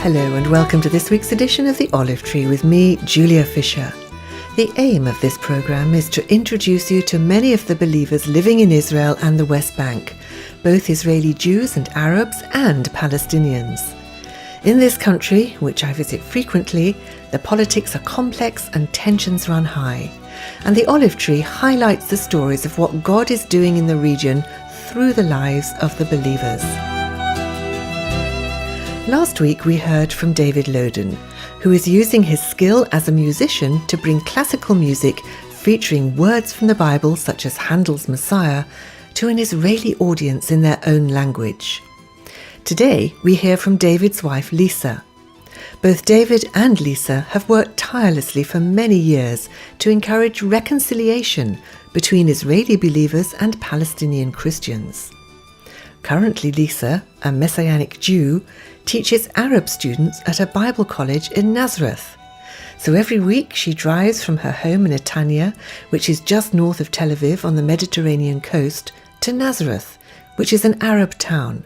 Hello and welcome to this week's edition of The Olive Tree with me, Julia Fisher. The aim of this programme is to introduce you to many of the believers living in Israel and the West Bank, both Israeli Jews and Arabs and Palestinians. In this country, which I visit frequently, the politics are complex and tensions run high. And The Olive Tree highlights the stories of what God is doing in the region through the lives of the believers. Last week we heard from David Loden, who is using his skill as a musician to bring classical music featuring words from the Bible such as Handel's Messiah to an Israeli audience in their own language. Today we hear from David's wife Lisa. Both David and Lisa have worked tirelessly for many years to encourage reconciliation between Israeli believers and Palestinian Christians. Currently Lisa, a Messianic Jew, teaches Arab students at a Bible college in Nazareth. So every week she drives from her home in Netanya, which is just north of Tel Aviv on the Mediterranean coast, to Nazareth, which is an Arab town.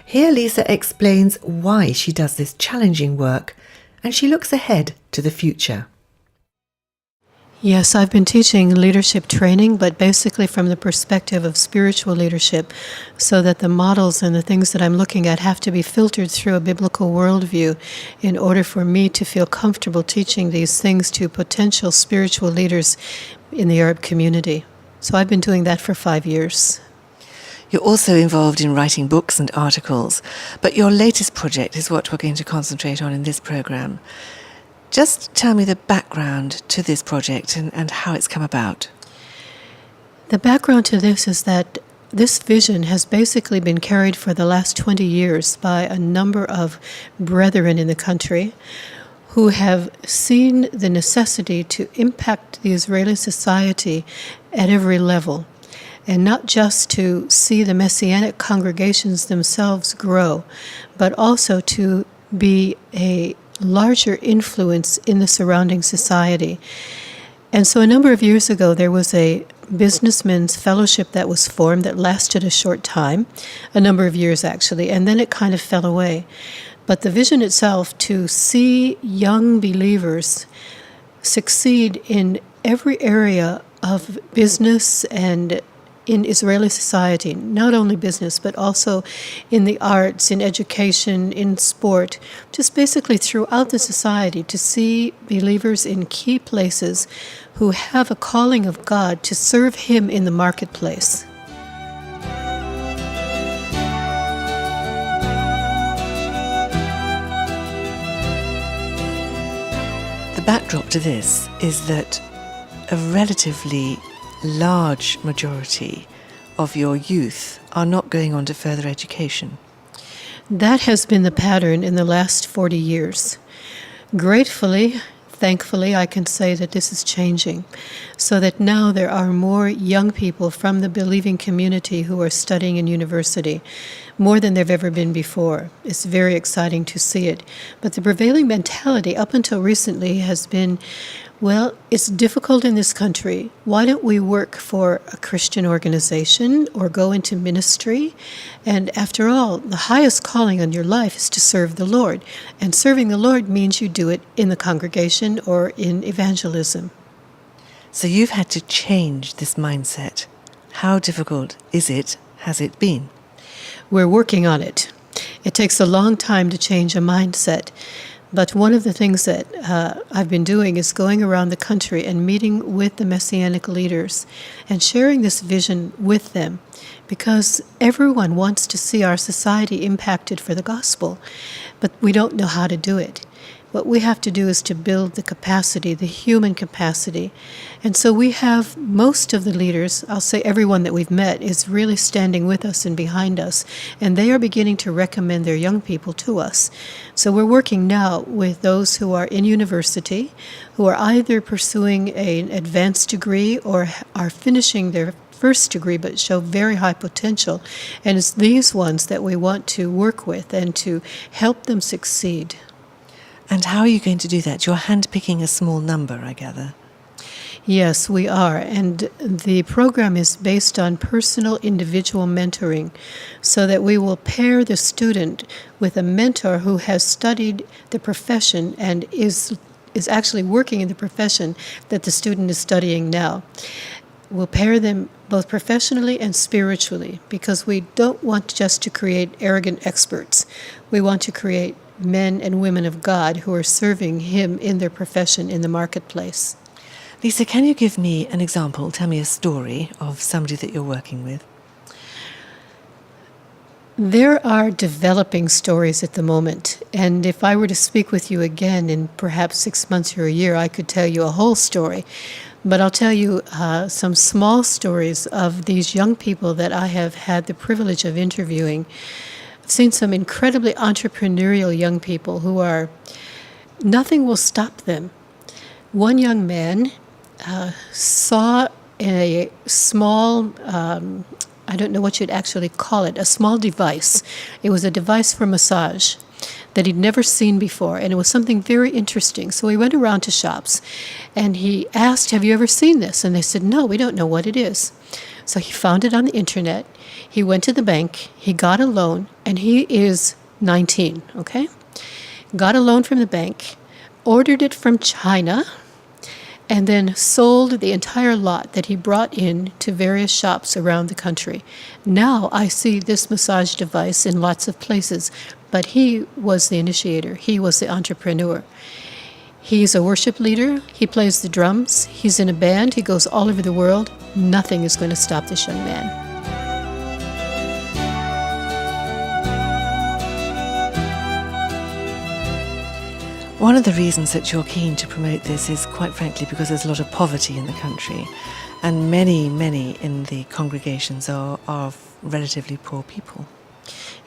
Here Lisa explains why she does this challenging work, and she looks ahead to the future. Yes, I've been teaching leadership training, but basically from the perspective of spiritual leadership, so that the models and the things that I'm looking at have to be filtered through a biblical worldview in order for me to feel comfortable teaching these things to potential spiritual leaders in the Arab community. So I've been doing that for 5 years. You're also involved in writing books and articles, but your latest project is what we're going to concentrate on in this programme. Just tell me the background to this project and how it's come about. The background to this is that this vision has basically been carried for the last 20 years by a number of brethren in the country who have seen the necessity to impact the Israeli society at every level, and not just to see the Messianic congregations themselves grow, but also to be a larger influence in the surrounding society. And so a number of years ago, there was a businessmen's fellowship that was formed that lasted a short time, a number of years actually, and then it kind of fell away. But the vision itself, to see young believers succeed in every area of business and in Israeli society, not only business, but also in the arts, in education, in sport, just basically throughout the society, to see believers in key places who have a calling of God to serve Him in the marketplace. The backdrop to this is that a relatively large majority of your youth are not going on to further education. That has been the pattern in the last 40 years. Gratefully, thankfully, I can say that this is changing, so that now there are more young people from the believing community who are studying in university, more than there have ever been before. It's very exciting to see it. But the prevailing mentality up until recently has been, well, it's difficult in this country. Why don't we work for a Christian organization or go into ministry? And after all, the highest calling on your life is to serve the Lord. And serving the Lord means you do it in the congregation or in evangelism. So you've had to change this mindset. How difficult has it been? We're working on it. It takes a long time to change a mindset. But one of the things that I've been doing is going around the country and meeting with the Messianic leaders and sharing this vision with them, because everyone wants to see our society impacted for the gospel, but we don't know how to do it. What we have to do is to build the capacity, the human capacity. And so we have most of the leaders, I'll say everyone that we've met, is really standing with us and behind us. And they are beginning to recommend their young people to us. So we're working now with those who are in university, who are either pursuing an advanced degree or are finishing their first degree but show very high potential. And it's these ones that we want to work with and to help them succeed. And how are you going to do that? You're handpicking a small number, I gather. Yes, we are. And the program is based on personal individual mentoring so that we will pair the student with a mentor who has studied the profession and is actually working in the profession that the student is studying now. We'll pair them both professionally and spiritually because we don't want just to create arrogant experts. We want to create men and women of God who are serving Him in their profession in the marketplace. Lisa, can you give me an example? Tell me a story of somebody that you're working with. There are developing stories at the moment, and if I were to speak with you again in perhaps 6 months or a year, I could tell you a whole story. But I'll tell you some small stories of these young people that I have had the privilege of interviewing. I've seen some incredibly entrepreneurial young people who are, nothing will stop them. One young man saw a small, I don't know what you'd actually call it, a small device. It was a device for massage that he'd never seen before, and it was something very interesting. So he went around to shops, and he asked, "Have you ever seen this?" And they said, "No, we don't know what it is." So he found it on the internet. He went to the bank, he got a loan, and he is 19, okay? Got a loan from the bank, ordered it from China, and then sold the entire lot that he brought in to various shops around the country. Now I see this massage device in lots of places, but he was the initiator. He was the entrepreneur. He's a worship leader. He plays the drums. He's in a band. He goes all over the world. Nothing is going to stop this young man. One of the reasons that you're keen to promote this is, quite frankly, because there's a lot of poverty in the country, and many in the congregations are relatively poor people.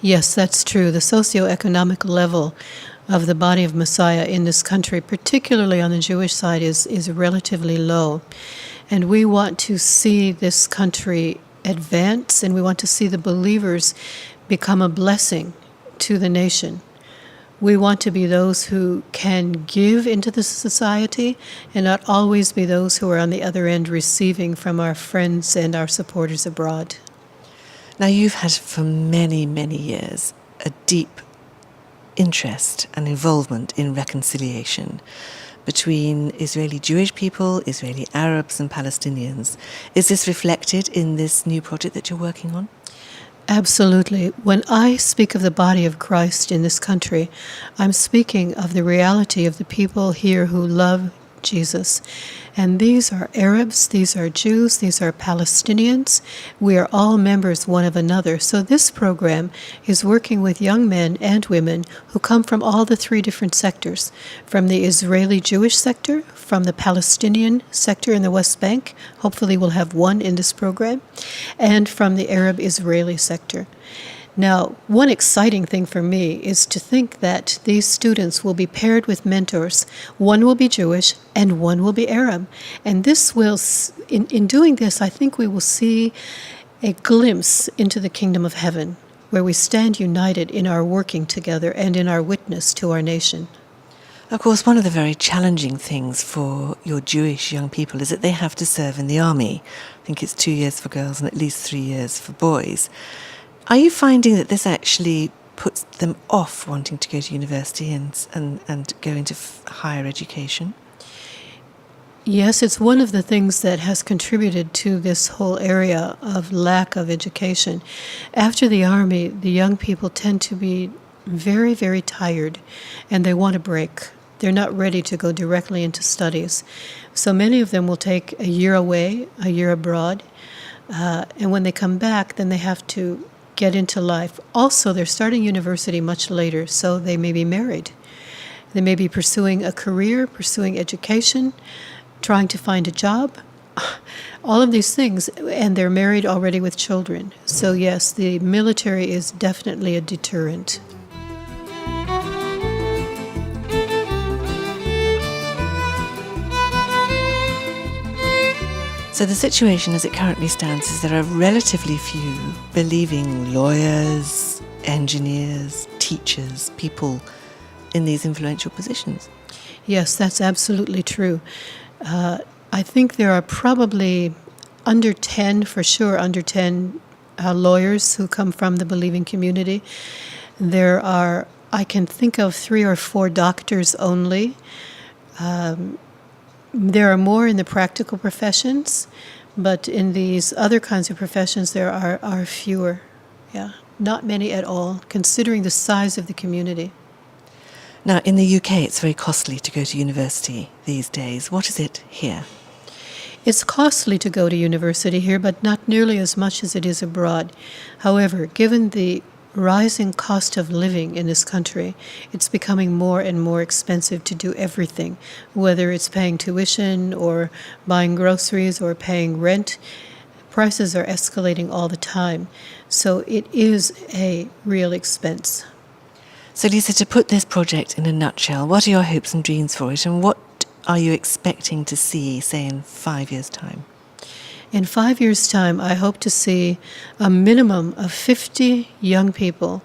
Yes, that's true. The socioeconomic level of the body of Messiah in this country, particularly on the Jewish side, is relatively low. And we want to see this country advance, and we want to see the believers become a blessing to the nation. We want to be those who can give into the society and not always be those who are on the other end receiving from our friends and our supporters abroad. Now, you've had for many years a deep interest and involvement in reconciliation between Israeli Jewish people, Israeli Arabs and Palestinians. Is this reflected in this new project that you're working on? Absolutely. When I speak of the body of Christ in this country, I'm speaking of the reality of the people here who love Jesus. And these are Arabs, these are Jews, these are Palestinians. We are all members one of another. So this program is working with young men and women who come from all the three different sectors, from the Israeli Jewish sector, from the Palestinian sector in the West Bank, hopefully we'll have one in this program, and from the Arab Israeli sector. Now, one exciting thing for me is to think that these students will be paired with mentors. One will be Jewish and one will be Arab. And this will, in doing this, I think we will see a glimpse into the kingdom of heaven, where we stand united in our working together and in our witness to our nation. Of course, one of the very challenging things for your Jewish young people is that they have to serve in the army. I think it's 2 years for girls and at least 3 years for boys. Are you finding that this actually puts them off wanting to go to university and go into higher education? Yes, it's one of the things that has contributed to this whole area of lack of education. After the army, the young people tend to be very tired, and they want a break. They're not ready to go directly into studies. So many of them will take a year away, a year abroad, and when they come back, then they have to get into life. Also, they're starting university much later, so they may be married. They may be pursuing a career, pursuing education, trying to find a job, all of these things, and they're married already with children. So yes, the military is definitely a deterrent. So the situation as it currently stands is there are relatively few believing lawyers, engineers, teachers, people in these influential positions. Yes, that's absolutely true. I think there are probably under 10, for sure, under 10 lawyers who come from the believing community. There are, I can think of 3 or 4 doctors only. There are more in the practical professions, but in these other kinds of professions there are fewer. Yeah, not many at all, considering the size of the community. Now, in the UK, it's very costly to go to university these days. What is it here? It's costly to go to university here, but not nearly as much as it is abroad. However, given the rising cost of living in this country, it's becoming more and more expensive to do everything, whether it's paying tuition or buying groceries or paying rent. Prices are escalating all the time, so it is a real expense. So, Lisa, to put this project in a nutshell, what are your hopes and dreams for it, and what are you expecting to see, say, in 5 years' time? In 5 years' time, I hope to see a minimum of 50 young people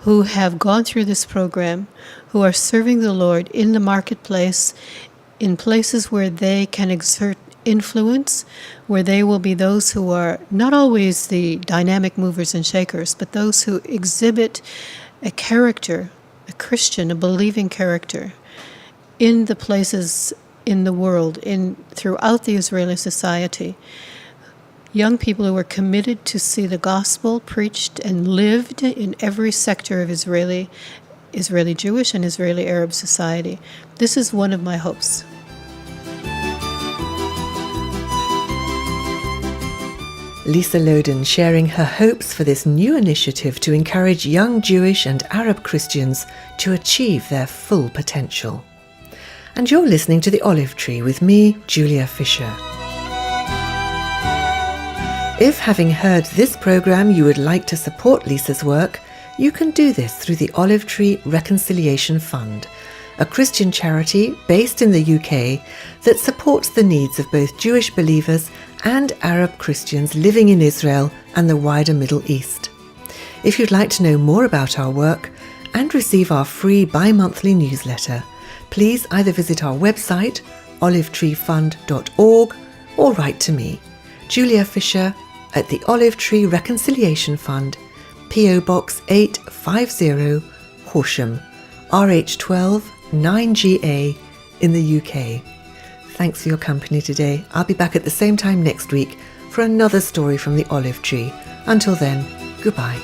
who have gone through this program, who are serving the Lord in the marketplace, in places where they can exert influence, where they will be those who are not always the dynamic movers and shakers, but those who exhibit a character, a Christian, a believing character, in the places in the world, throughout the Israeli society. Young people who are committed to see the gospel preached and lived in every sector of Israeli Jewish and Israeli Arab society. This is one of my hopes. Lisa Loden sharing her hopes for this new initiative to encourage young Jewish and Arab Christians to achieve their full potential. And you're listening to The Olive Tree with me, Julia Fisher. If, having heard this programme, you would like to support Lisa's work, you can do this through the Olive Tree Reconciliation Fund, a Christian charity based in the UK that supports the needs of both Jewish believers and Arab Christians living in Israel and the wider Middle East. If you'd like to know more about our work and receive our free bi-monthly newsletter, please either visit our website, olivetreefund.org, or write to me, Julia Fisher, at the Olive Tree Reconciliation Fund, PO Box 850, Horsham, RH12 9GA in the UK. Thanks for your company today. I'll be back at the same time next week for another story from the Olive Tree. Until then, goodbye.